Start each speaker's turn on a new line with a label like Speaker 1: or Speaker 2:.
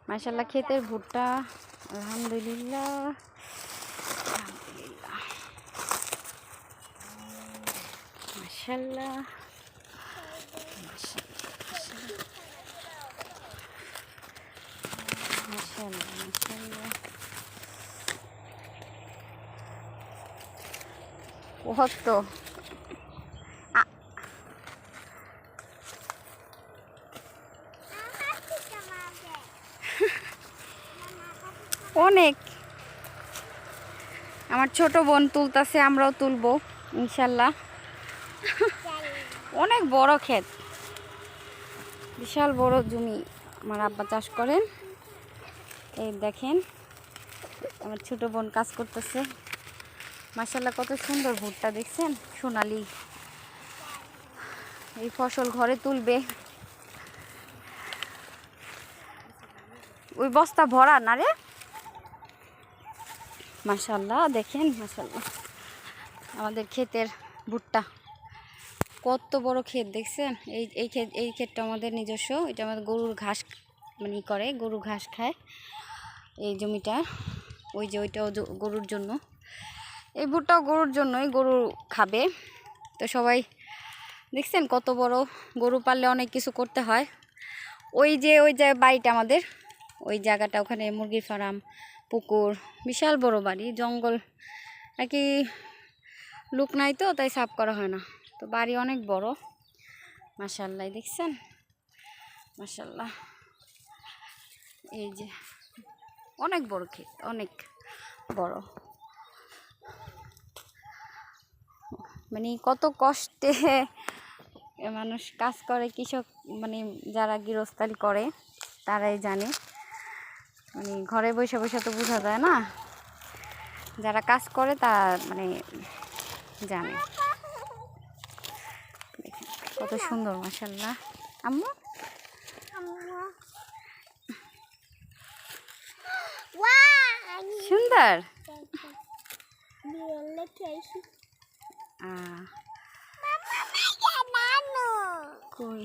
Speaker 1: মাশাআল্লাহ ক্ষেতের ভুট্টা আলহামদুলিল্লাহ আলহামদুলিল্লাহ মাশাআল্লাহ মাশাআল্লাহ মাশাআল্লাহ बहुत তো অনেক আমার ছোট বোন তুলতাছে, আমরাও তুলবো ইনশাল্লাহ। অনেক বড় ক্ষেত, বিশাল বড় জমি আমার আব্বা চাষ করেন। এই দেখেন আমার ছোট বোন কাজ করতেছে। মাশাল্লাহ কত সুন্দর ভুট্টা দেখছেন, সোনালি। এই ফসল ঘরে তুলবে। ওই বস্তা ভরা না রে। মাশাল্লাহ দেখেন, মাশাল্লাহ আমাদের ক্ষেতের ভুট্টা কত বড় ক্ষেত দেখছেন। এই ক্ষেতটা আমাদের নিজস্ব। এটা আমাদের গরুর ঘাস মানে করে, গরু ঘাস খায় এই জমিটা। ওই যে ওইটাও গরুর জন্য, এই ভুট্টাও গরুর জন্যই, গরু খাবে। তো সবাই দেখছেন কত বড়। গরু পাললে অনেক কিছু করতে হয়। ওই যে বাড়িটা আমাদের, ওই জায়গাটা, ওখানে মুরগির ফার্ম, পুকুর, বিশাল বড় বাড়ি, জঙ্গল আর কি, লোক নাই তো তাই সাফ করা হয় না। তো বাড়ি অনেক বড়। মাশাআল্লাহ দেখছেন, মাশাআল্লাহ। এই যে অনেক বড় ক্ষেত, অনেক বড়। মানে কত কষ্টে মানুষ কাজ করে, কৃষক মানে যারা গৃহস্থালি করে তারাই জানে। মানে ঘরে বসে বসে তো বোঝা যায় না, যারা কাজ করে তারা মানে জানে। কত সুন্দর মাশাআল্লাহ। আম্মু সুন্দর। কই